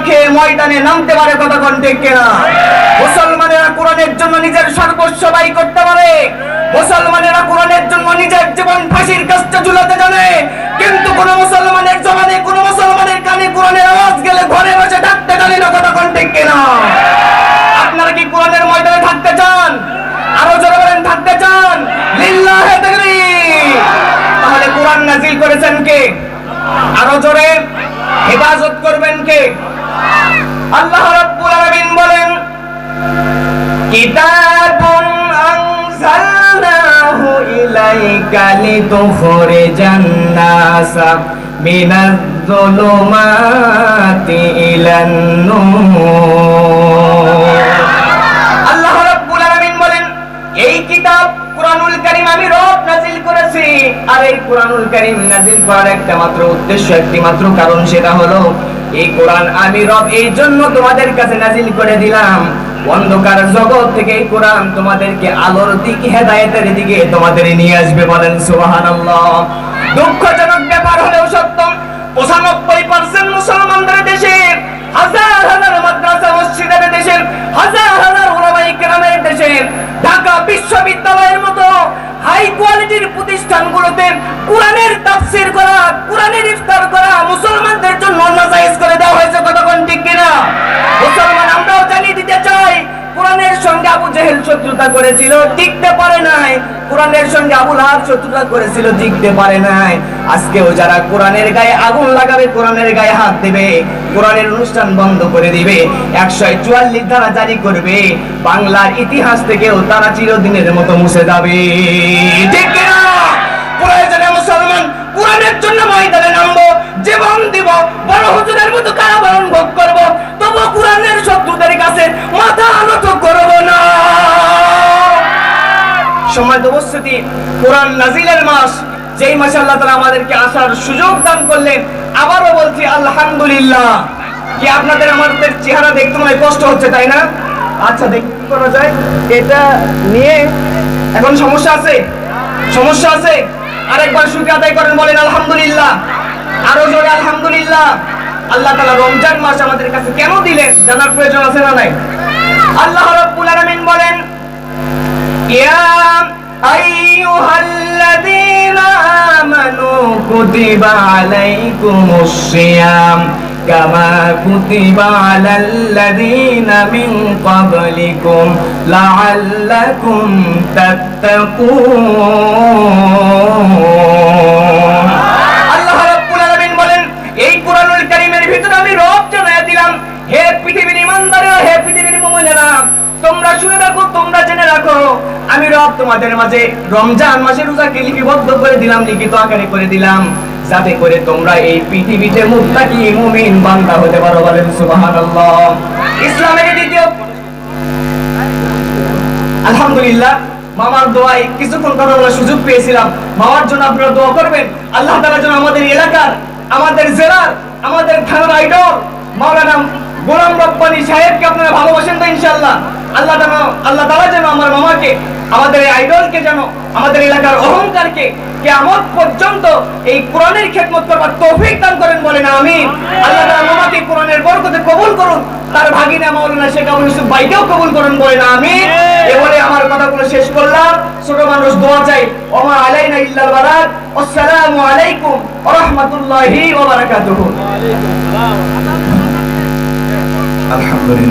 খেয়ে ময়দানে নামতে পারে, কথা কোন ঠিক কিনা? মুসলমানেরা কোরআনের জন্য নিজের সর্বস্ব ব্যয় করতে পারে, মুসলমানেরা কোরআনের জন্য নিজের জীবন ফাঁসির কাস্টে ঝুলাতে জানে, কিন্তু কোন মুসলমানের জবানে, কোন মুসলমানের কানে কোরআনের আওয়াজ গেলে ঘরে বসে থাকতে জানে না, কথা কোন ঠিক কিনা? আপনারা কি কোরআনের ময়দানে থাকতে চান? আরো জোরে বলেন, থাকতে চান? লিল্লাহি তাকবীর। তাহলে কোরআন নাযিল করেছেন কে? আরো জোরে, হেফাজত করবেন কে? আল্লাহ রাব্বুল আলামিন বলেন, কিতাবুন আনজালনাহু ইলাইকা লিতুখরিজান নাসা মিনাজ যুলুমাতি ইলান নূর। আল্লাহ রাব্বুল আলামিন বলেন, এই কিতাব কুরআনুল কারীম আমি রব নাযিল করেছি। আর এই কুরআনুল কারীম নাযিল করার একটা মাত্র উদ্দেশ্য, একটি মাত্র কারণ, সেটা হলো এই কোরআন আমি রব এই জন্য তোমাদের কাছে নাযিল করে দিলাম, অন্ধকার জগৎ থেকে এই কোরআন তোমাদেরকে আলোর দিকে, হেদায়েতের দিকে তোমাদের নিয়ে আসবে। বলেন সুবহানাল্লাহ। দুঃখজনক ব্যাপার হলেও সত্য, 95% মুসলমানদের দেশে, হাজার হাজার মাদ্রাসা মসজিদের দেশে, হাজার হাজার উলামায়ে কেরামের দেশে, ঢাকা বিশ্ববিদ্যালয়ের মতো হাই কোয়ালিটির প্রতিষ্ঠানগুলোতে কোরআনের তাফসীর করা, কোরআনের ইফতার করা মুসলমানদের জন্য নাজায়েজ করে দেওয়া হয়েছে, কথা কোন ঠিক কিনা? মুসলমান আমরাও জানিয়ে দিতে চাই, কোরআনের সঙ্গে আবু জেহেল শত্রুতা করেছিল, টিকতে পারে নাই। কোরআনের সঙ্গে আবু লাহাব শত্রুতা করেছিল, টিকতে পারে নাই। আজকেও যারা কোরআনের গায়ে আগুন লাগাবে, কোরআনের গায়ে হাত দেবে, কোরআনের অনুষ্ঠান বন্ধ করে দিবে, 144 ধারা জারি করবে, বাংলার ইতিহাস থেকেও তারা চিরদিনের মতো মুছে যাবে, ঠিক কিনা? প্রয়োজনে মুসলমান কোরআনের জন্য ময়দানে নামবো, জীবন দিব, বড় হুজুরের মতো কারাবরণ ভোগ করব, তবু কোরআনের শত্রুদের কাছে মাথা নত করব না। সম্মানিত উপস্থিতি, কোরআন নাজিলের মাস, যেই মাসে আল্লাহ তাআলা আমাদেরকে আসার সুযোগ দান করলেন, আবারও বলছি আলহামদুলিল্লাহ। কি আপনাদের আমাদের চেহারা দেখতে মনে কষ্ট হচ্ছে, তাই না? আচ্ছা, দেখতে করা যায়, এটা নিয়ে এখন সমস্যা আছে? সমস্যা আছে? আরেকবার শুকরিয়া আদায় করেন, বলেন আলহামদুলিল্লাহ, আরো জোরে আলহামদুলিল্লাহ। আল্লাহ তাআলা রমজান মাস আমাদের কাছে কেন দিলেন জানার প্রয়োজন আছে না নাই? আল্লাহ রাব্বুল আলামিন বলেন, ইয়া আইয়ুহাল্লাযীনা আমানু কুতিবা আলাইকুমুস সিয়াম কামা কুতিবা আলাল্লাযীনা মিন ক্বাবলিকুম লাআল্লাকুম তাত্তাকুন। আল্লাহ রাব্বুল আলামিন বলেন, এই কুরআনুল কারীমের ভিতরে আমি রব জানায়া দিলাম, হে পৃথিবীর ঈমানদারেরা, হে পৃথিবীর মুমিনেরা, তোমরা শুনে রাখো, তোমরা জেনে রাখো, আমি রব তোমাদের মাঝে রমজান মাসের রোজাকে লিপিবদ্ধ করে দিলাম, লিখিত আকারে করে দিলাম, যাতে করে তোমরা এই পৃথিবীতে মুত্তাকি মুমিন বান্দা হতে পারো। বলেন সুবহানাল্লাহ। ইসলামের দ্বিতীয়, আলহামদুলিল্লাহ, মামার দোয়ায় কিছুক্ষণ কথা বলার সুযোগ পেয়েছিলাম। মামার জন্য আপনারা দোয়া করবেন, আল্লাহ তাআলা যেন আমাদের এলাকার, আমাদের জেলার, আমাদের থানার আইডল মাওলানা গোলাম রব্বানী সাহেবকে আপনারা ভালোবাসেন তো ইনশাআল্লাহ? আল্লাহ তাআলা যেন আমার মামাকে, আমাদের এই আইডলকে, যেন আমাদের এলাকার অহংকারকে কিয়ামত পর্যন্ত এই কোরআনের খেদমত করবার তৌফিক দান করেন, বলেন আমিন। আল্লাহ তাআলা মামাকে কোরআনের বরকতে কবুল করুন, তার ভাগিনা মাওলানা শেখ আবু ইউসুফ ভাইকেও কবুল করুন, বলেন আমিন। এই বলে আমার কথাগুলো শেষ করলাম। ছোট মানুষ দোয়া চাই, ওমা আলাইনা ইল্লাল বালাগ। আসসালামু আলাইকুম ওয়া রাহমাতুল্লাহি ওয়া বারাকাতুহু। আলহামদুলিল্লাহ।